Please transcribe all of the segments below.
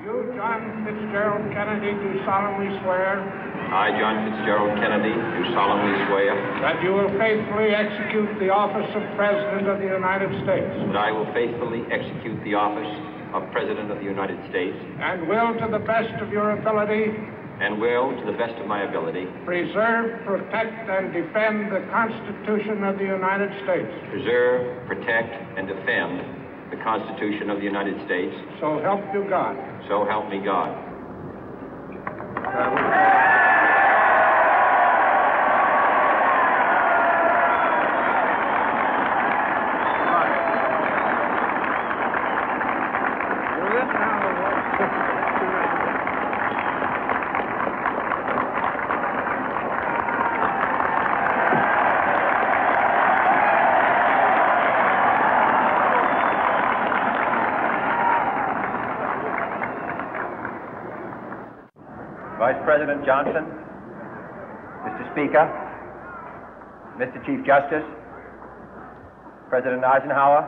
You, John Fitzgerald Kennedy, do solemnly swear. I, John Fitzgerald Kennedy, do solemnly swear. That you will faithfully execute the office of President of the United States. That I will faithfully execute the office of President of the United States. And will, to the best of your ability. And will, to the best of my ability. Preserve, protect, and defend the Constitution of the United States. Preserve, protect, and defend the Constitution of the United States. So help you God. So help me God. Vice President Johnson, Mr. Speaker, Mr. Chief Justice, President Eisenhower,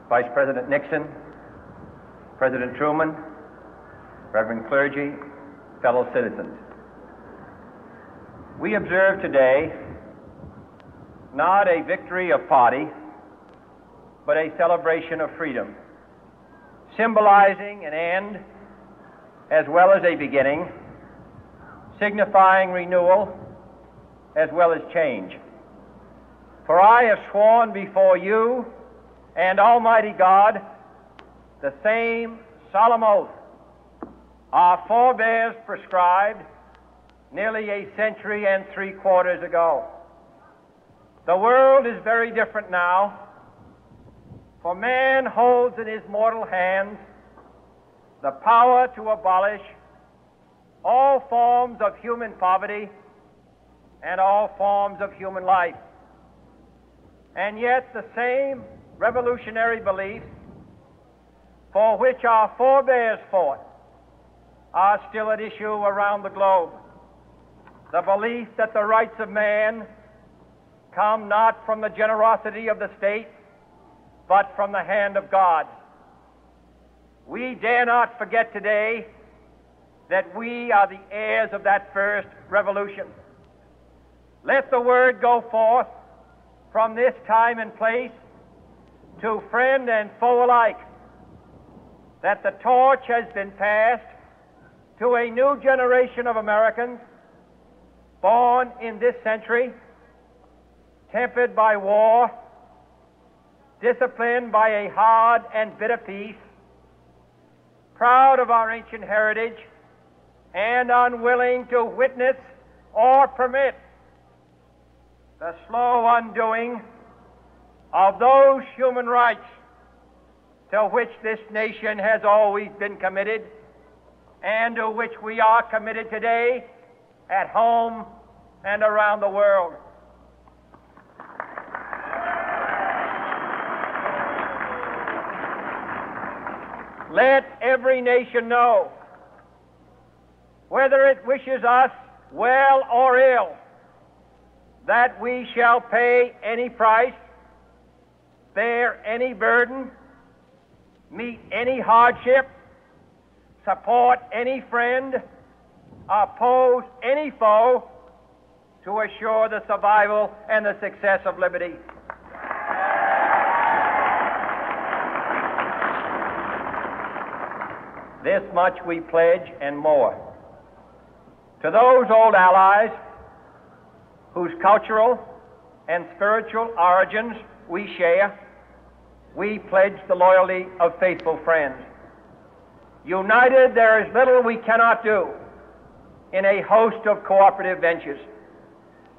Vice President Nixon, President Truman, Reverend clergy, fellow citizens. We observe today not a victory of party, but a celebration of freedom, symbolizing an end as well as a beginning, signifying renewal as well as change. For I have sworn before you and Almighty God the same solemn oath our forebears prescribed nearly a century and 3/4 ago. The world is very different now, for man holds in his mortal hands the power to abolish all forms of human poverty and all forms of human life. And yet the same revolutionary beliefs for which our forebears fought are still at issue around the globe. The belief that the rights of man come not from the generosity of the state, but from the hand of God. We dare not forget today that we are the heirs of that first revolution. Let the word go forth from this time and place to friend and foe alike that the torch has been passed to a new generation of Americans born in this century, tempered by war, disciplined by a hard and bitter peace, proud of our ancient heritage, and unwilling to witness or permit the slow undoing of those human rights to which this nation has always been committed and to which we are committed today at home and around the world. Let every nation know, whether it wishes us well or ill, that we shall pay any price, bear any burden, meet any hardship, support any friend, oppose any foe to assure the survival and the success of liberty. This much we pledge and more. To those old allies whose cultural and spiritual origins we share, we pledge the loyalty of faithful friends. United, there is little we cannot do in a host of cooperative ventures.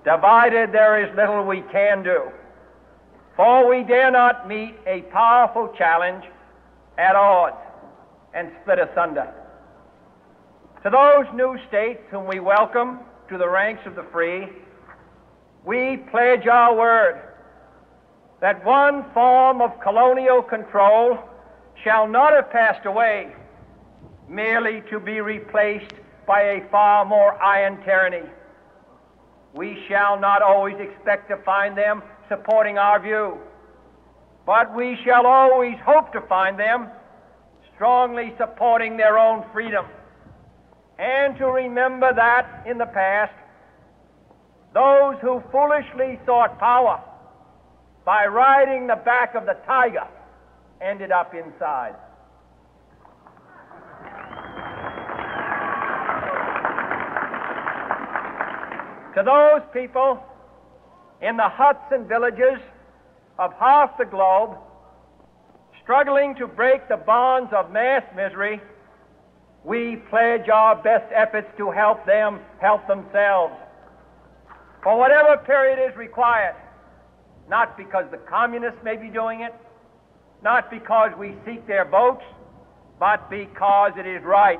Divided, there is little we can do, for we dare not meet a powerful challenge at odds and split asunder. To those new states whom we welcome to the ranks of the free, we pledge our word that one form of colonial control shall not have passed away merely to be replaced by a far more iron tyranny. We shall not always expect to find them supporting our view, but we shall always hope to find them strongly supporting their own freedom, and to remember that in the past, those who foolishly sought power by riding the back of the tiger ended up inside. To those people in the huts and villages of half the globe struggling to break the bonds of mass misery, we pledge our best efforts to help them help themselves for whatever period is required, not because the communists may be doing it, not because we seek their votes, but because it is right.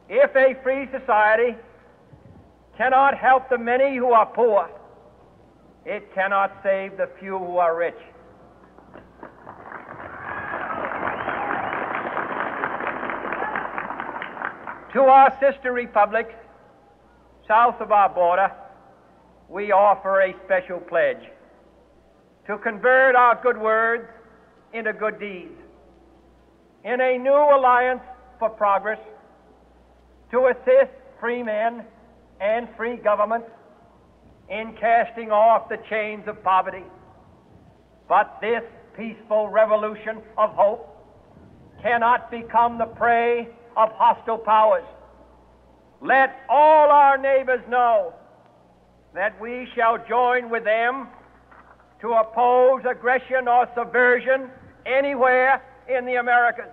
If a free society cannot help the many who are poor, it cannot save the few who are rich. To our sister republics south of our border, we offer a special pledge to convert our good words into good deeds, in a new alliance for progress, to assist free men and free governments in casting off the chains of poverty. But this peaceful revolution of hope cannot become the prey of hostile powers. Let all our neighbors know that we shall join with them to oppose aggression or subversion anywhere in the Americas.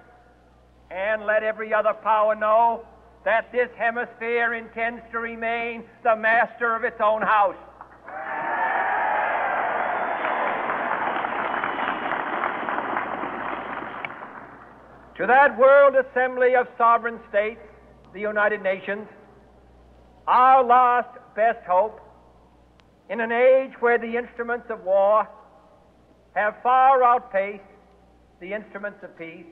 And let every other power know that this hemisphere intends to remain the master of its own house. To that world assembly of sovereign states, the United Nations, our last best hope, in an age where the instruments of war have far outpaced the instruments of peace,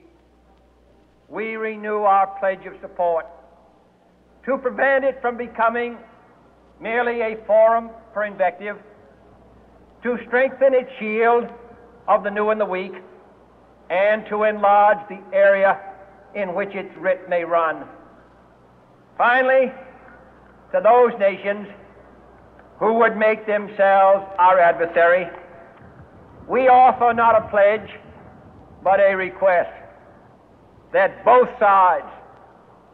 we renew our pledge of support to prevent it from becoming merely a forum for invective, to strengthen its shield of the new and the weak, and to enlarge the area in which its writ may run. Finally, to those nations who would make themselves our adversary, we offer not a pledge, but a request that both sides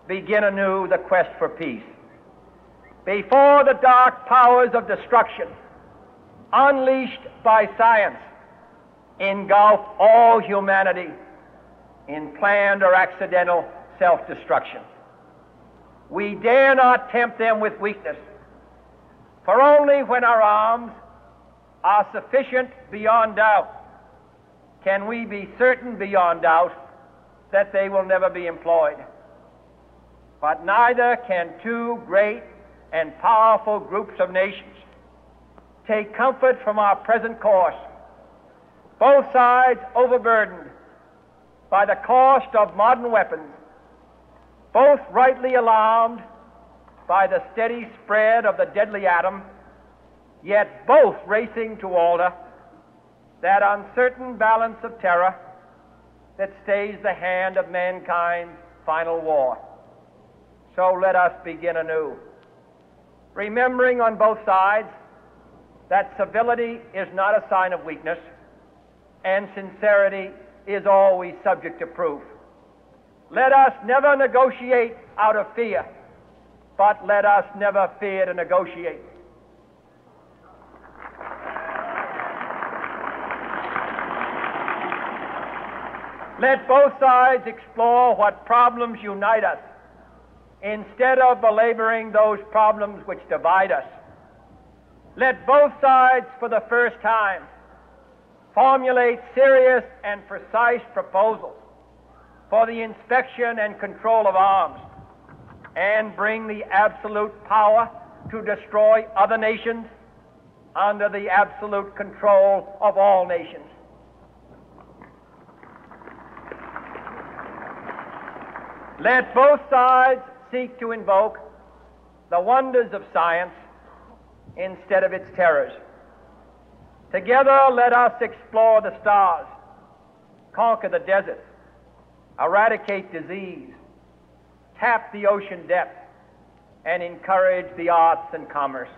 begin anew the quest for peace. Before the dark powers of destruction, unleashed by science, engulf all humanity in planned or accidental self-destruction, we dare not tempt them with weakness, for only when our arms are sufficient beyond doubt can we be certain beyond doubt that they will never be employed. But neither can two great and powerful groups of nations take comfort from our present course, both sides overburdened by the cost of modern weapons, both rightly alarmed by the steady spread of the deadly atom, yet both racing to alter that uncertain balance of terror that stays the hand of mankind's final war. So let us begin anew, remembering on both sides that civility is not a sign of weakness, and sincerity is always subject to proof. Let us never negotiate out of fear, but let us never fear to negotiate. Let both sides explore what problems unite us, instead of belaboring those problems which divide us. Let both sides, for the first time, formulate serious and precise proposals for the inspection and control of arms, and bring the absolute power to destroy other nations under the absolute control of all nations. Let both sides seek to invoke the wonders of science instead of its terrors. Together, let us explore the stars, conquer the deserts, eradicate disease, tap the ocean depth, and encourage the arts and commerce.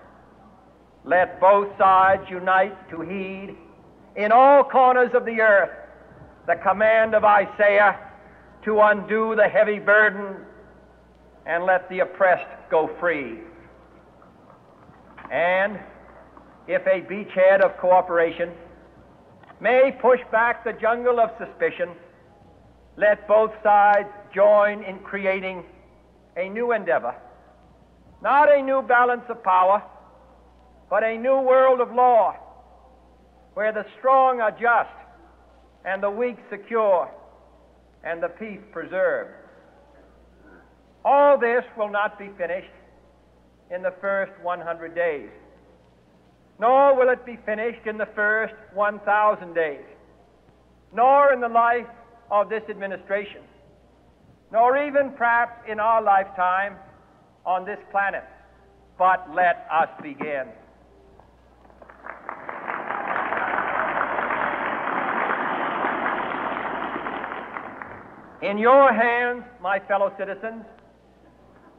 Let both sides unite to heed in all corners of the earth the command of Isaiah to undo the heavy burden and let the oppressed go free. And if a beachhead of cooperation may push back the jungle of suspicion, let both sides join in creating a new endeavor, not a new balance of power, but a new world of law, where the strong are just and the weak secure and the peace preserved. All this will not be finished in the first 100 days, nor will it be finished in the first 1,000 days, nor in the life of this administration, nor even perhaps in our lifetime on this planet. But let us begin. In your hands, my fellow citizens,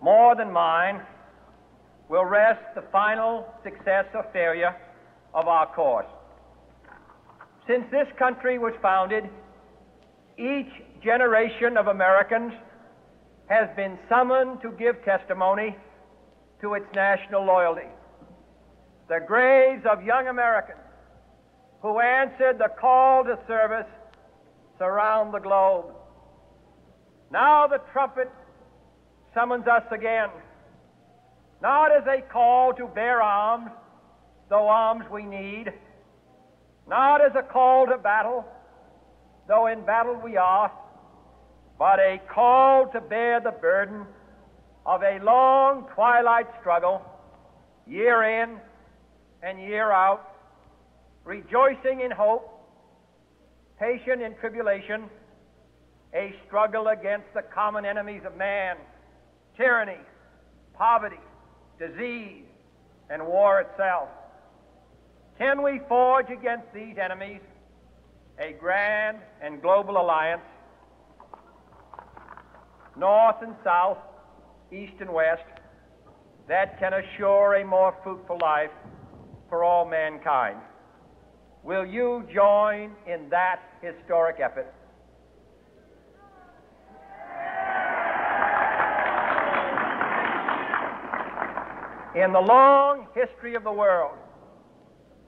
more than mine, will rest the final success or failure of our course. Since this country was founded, each generation of Americans has been summoned to give testimony to its national loyalty. The graves of young Americans who answered the call to service surround the globe. Now the trumpet summons us again, not as a call to bear arms, though arms we need, not as a call to battle, though in battle we are, but a call to bear the burden of a long twilight struggle, year in and year out, rejoicing in hope, patient in tribulation, a struggle against the common enemies of man, tyranny, poverty, disease, and war itself. Can we forge against these enemies a grand and global alliance, north and south, east and west, that can assure a more fruitful life for all mankind? Will you join in that historic effort? In the long history of the world,